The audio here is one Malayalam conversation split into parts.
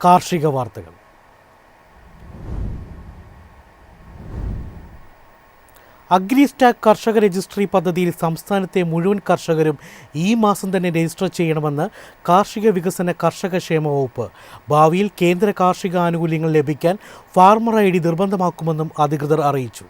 കാർഷിക വാർത്തകൾ. അഗ്രിസ്റ്റാക് കർഷക രജിസ്ട്രി പദ്ധതിയിൽ സംസ്ഥാനത്തെ മുഴുവൻ കർഷകരും ഈ മാസം തന്നെ രജിസ്റ്റർ ചെയ്യണമെന്ന് കാർഷിക വികസന കർഷകക്ഷേമ വകുപ്പ്. ഭാവിയിൽ കേന്ദ്ര കാർഷിക ആനുകൂല്യങ്ങൾ ലഭിക്കാൻ ഫാർമർ ID നിർബന്ധമാക്കുമെന്നും അധികൃതർ അറിയിച്ചു.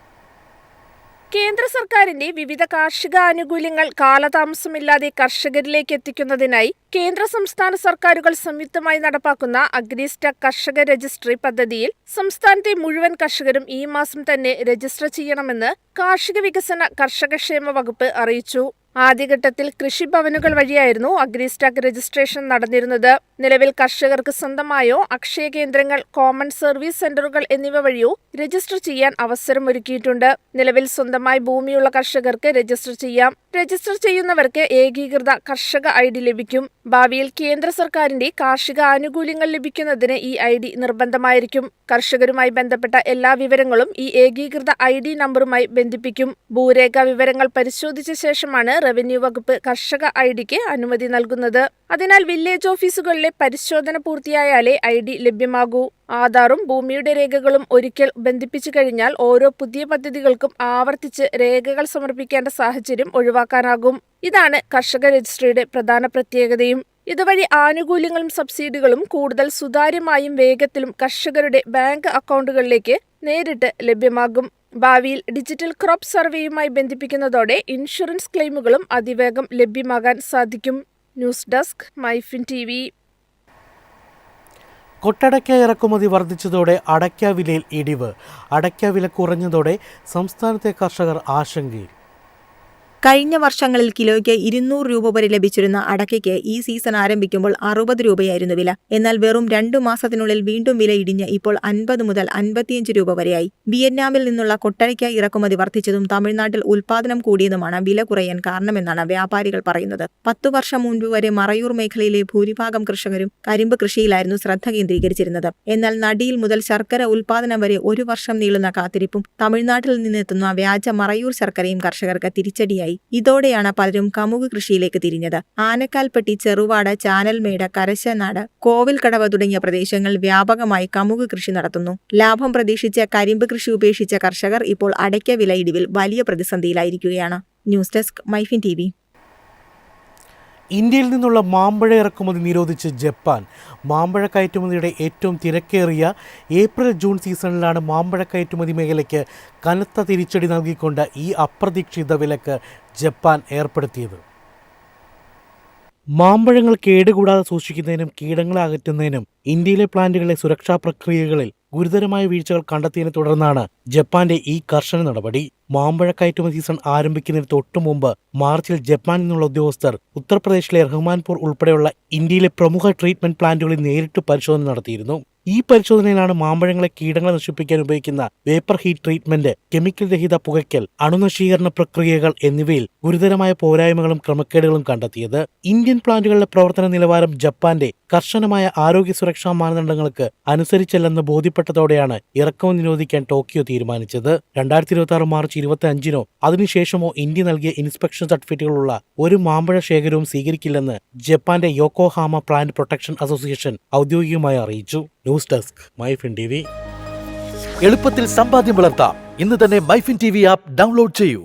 കേന്ദ്ര സർക്കാരിന്റെ വിവിധ കാർഷിക ആനുകൂല്യങ്ങൾ കാലതാമസമില്ലാതെ കർഷകരിലേക്ക് എത്തിക്കുന്നതിനായി കേന്ദ്ര സംസ്ഥാന സർക്കാരുകൾ സംയുക്തമായി നടപ്പാക്കുന്ന അഗ്രിസ്റ്റാക് കർഷക രജിസ്ട്രി പദ്ധതിയിൽ സംസ്ഥാനത്തെ മുഴുവൻ കർഷകരും ഈ മാസം തന്നെ രജിസ്റ്റർ ചെയ്യണമെന്ന് കാർഷിക വികസന കർഷകക്ഷേമ വകുപ്പ് അറിയിച്ചു. ആദ്യഘട്ടത്തിൽ കൃഷിഭവനുകൾ വഴിയായിരുന്നു അഗ്രിസ്റ്റാക് രജിസ്ട്രേഷൻ നടന്നിരുന്നത്. നിലവിൽ കർഷകർക്ക് സ്വന്തമായോ അക്ഷയ കേന്ദ്രങ്ങൾ, കോമൺ സർവീസ് സെന്ററുകൾ എന്നിവ വഴിയോ രജിസ്റ്റർ ചെയ്യാൻ അവസരമൊരുക്കിയിട്ടുണ്ട്. നിലവിൽ സ്വന്തമായി ഭൂമിയുള്ള കർഷകർക്ക് രജിസ്റ്റർ ചെയ്യാം. രജിസ്റ്റർ ചെയ്യുന്നവർക്ക് ഏകീകൃത കർഷക ID ലഭിക്കും. ഭാവിയിൽ കേന്ദ്ര സർക്കാരിന്റെ കാർഷിക ആനുകൂല്യങ്ങൾ ലഭിക്കുന്നതിന് ഈ ID നിർബന്ധമായിരിക്കും. കർഷകരുമായി ബന്ധപ്പെട്ട എല്ലാ വിവരങ്ങളും ഈ ഏകീകൃത ID നമ്പറുമായി ബന്ധിപ്പിക്കും. ഭൂരേഖ വിവരങ്ങൾ പരിശോധിച്ച ശേഷമാണ് റവന്യൂ വകുപ്പ് കർഷക IDക്ക് അനുമതി നൽകുന്നത്. അതിനാൽ വില്ലേജ് ഓഫീസുകളിലെ പരിശോധന പൂർത്തിയായാലേ ID ലഭ്യമാകൂ. ആധാറും ഭൂമിയുടെ രേഖകളും ഒരിക്കൽ ബന്ധിപ്പിച്ചു കഴിഞ്ഞാൽ ഓരോ പുതിയ പദ്ധതികൾക്കും ആവർത്തിച്ച് രേഖകൾ സമർപ്പിക്കേണ്ട സാഹചര്യം ഒഴിവാക്കാനാകും. ഇതാണ് കർഷക രജിസ്ട്രിയുടെ പ്രധാന പ്രത്യേകതയും. ഇതുവഴി ആനുകൂല്യങ്ങളും സബ്സിഡികളും കൂടുതൽ സുതാര്യമായും വേഗത്തിലും കർഷകരുടെ ബാങ്ക് അക്കൗണ്ടുകളിലേക്ക് നേരിട്ട് ലഭ്യമാകും. ഭാവിയിൽ ഡിജിറ്റൽ ക്രോപ്പ് സർവേയുമായി ബന്ധിപ്പിക്കുന്നതോടെ ഇൻഷുറൻസ് ക്ലെയിമുകളും അതിവേഗം ലഭ്യമാകാൻ സാധിക്കും. News desk MyFin TV. കൊട്ടടയ്ക്ക ഇറക്കുമതി വർദ്ധിച്ചതോടെ അടയ്ക്ക വിലയിൽ ഇടിവ്. അടയ്ക്ക വില കുറഞ്ഞതോടെ സംസ്ഥാനത്തെ കർഷകർ ആശങ്കയിൽ. കഴിഞ്ഞ വർഷങ്ങളിൽ കിലോയ്ക്ക് 200 രൂപ വരെ ലഭിച്ചിരുന്ന അടയ്ക്കയ്ക്ക് ഈ സീസൺ ആരംഭിക്കുമ്പോൾ 60 രൂപയായിരുന്നു വില. എന്നാൽ വെറും 2 മാസത്തിനുള്ളിൽ വീണ്ടും വില ഇടിഞ്ഞ് ഇപ്പോൾ 50 മുതൽ 55 രൂപ വരെയായി. വിയറ്റ്നാമിൽ നിന്നുള്ള കൊട്ടടയ്ക്ക ഇറക്കുമതി വർദ്ധിച്ചതും തമിഴ്നാട്ടിൽ ഉൽപാദനം കൂടിയതുമാണ് വില കുറയാൻ കാരണമെന്നാണ് വ്യാപാരികൾ പറയുന്നത്. 10 വർഷം മുൻപ് വരെ മറയൂർ മേഖലയിലെ ഭൂരിഭാഗം കർഷകരും കരിമ്പ് കൃഷിയിലായിരുന്നു ശ്രദ്ധ കേന്ദ്രീകരിച്ചിരുന്നത്. എന്നാൽ നടിയിൽ മുതൽ ശർക്കര ഉൽപാദനം വരെ 1 വർഷം നീളുന്ന കാത്തിരിപ്പും തമിഴ്നാട്ടിൽ നിന്നെത്തുന്ന വ്യാജ മറയൂർ ശർക്കരയും കർഷകർക്ക് തിരിച്ചടിയായി. ഇതോടെയാണ് പലരും കമുക് കൃഷിയിലേക്ക് തിരിഞ്ഞത്. ആനക്കാൽപ്പെട്ടി, ചെറുവാട്, ചാനൽമേട്, കരശനാട്, കോവിൽക്കടവ് തുടങ്ങിയ പ്രദേശങ്ങളിൽ വ്യാപകമായി കമുക് കൃഷി നടത്തുന്നു. ലാഭം പ്രതീക്ഷിച്ച കരിമ്പ് കൃഷി ഉപേക്ഷിച്ച കർഷകർ ഇപ്പോൾ അടയ്ക്ക വില ഇടിവിൽ വലിയ പ്രതിസന്ധിയിലായിരിക്കുകയാണ്. News desk MyFin TV. ഇന്ത്യയിൽ നിന്നുള്ള മാമ്പഴ ഇറക്കുമതി നിരോധിച്ച് ജപ്പാൻ. മാമ്പഴ കയറ്റുമതിയുടെ ഏറ്റവും തിരക്കേറിയ ഏപ്രിൽ-ജൂൺ സീസണിലാണ് മാമ്പഴ കയറ്റുമതി മേഖലയ്ക്ക് കനത്ത തിരിച്ചടി നൽകിക്കൊണ്ട് ഈ അപ്രതീക്ഷിത വിലക്ക് ജപ്പാൻ ഏർപ്പെടുത്തിയത്. മാമ്പഴങ്ങൾ കേടുകൂടാതെ സൂക്ഷിക്കുന്നതിനും കീടങ്ങളെ അകറ്റുന്നതിനും ഇന്ത്യയിലെ പ്ലാന്റുകളിലെ സുരക്ഷാ പ്രക്രിയകളിൽ ഗുരുതരമായ വീഴ്ചകൾ കണ്ടെത്തിയതിനെ തുടർന്നാണ് ജപ്പാന്റെ ഈ കർശന നടപടി. മാമ്പഴ കയറ്റുമതി സീസൺ ആരംഭിക്കുന്നതിന് തൊട്ടു മുമ്പ് മാർച്ചിൽ ജപ്പാനിൽ നിന്നുള്ള ഉദ്യോഗസ്ഥർ ഉത്തർപ്രദേശിലെ റഹ്മാൻപൂർ ഉൾപ്പെടെയുള്ള ഇന്ത്യയിലെ പ്രമുഖ ട്രീറ്റ്മെന്റ് പ്ലാന്റുകളിൽ നേരിട്ട് പരിശോധന നടത്തിയിരുന്നു. ഈ പരിശോധനയിലാണ് മാമ്പഴങ്ങളെ കീടങ്ങളെ നശിപ്പിക്കാൻ ഉപയോഗിക്കുന്ന വേപ്പർ ഹീറ്റ് ട്രീറ്റ്മെന്റ്, കെമിക്കൽ രഹിത പുകയ്ക്കൽ, അണുനശീകരണ പ്രക്രിയകൾ എന്നിവയിൽ ഗുരുതരമായ പോരായ്മകളും ക്രമക്കേടുകളും കണ്ടെത്തിയത്. ഇന്ത്യൻ പ്ലാന്റുകളുടെ പ്രവർത്തന നിലവാരം ജപ്പാന്റെ കർശനമായ ആരോഗ്യ സുരക്ഷാ മാനദണ്ഡങ്ങൾക്ക് അനുസരിച്ചല്ലെന്ന് ബോധ്യപ്പെട്ടതോടെയാണ് ഇറക്കുമതി നിരോധിക്കാൻ ടോക്കിയോ തീരുമാനിച്ചത്. 2026 മാർച്ച് 25-നോ അതിനുശേഷമോ ഇന്ത്യ നൽകിയ ഇൻസ്പെക്ഷൻ സർട്ടിഫിക്കറ്റുകളുള്ള ഒരു മാമ്പഴ ശേഖരവും സ്വീകരിക്കില്ലെന്ന് ജപ്പാന്റെ യോക്കോഹാമ പ്ലാന്റ് പ്രൊട്ടക്ഷൻ അസോസിയേഷൻ ഔദ്യോഗികമായി അറിയിച്ചു. News desk MyFin TV. എളുപ്പത്തിൽ സമ്പാദ്യം വളർത്താം. ഇന്ന് തന്നെ മൈഫിൻ TV ആപ്പ് ഡൗൺലോഡ് ചെയ്യൂ.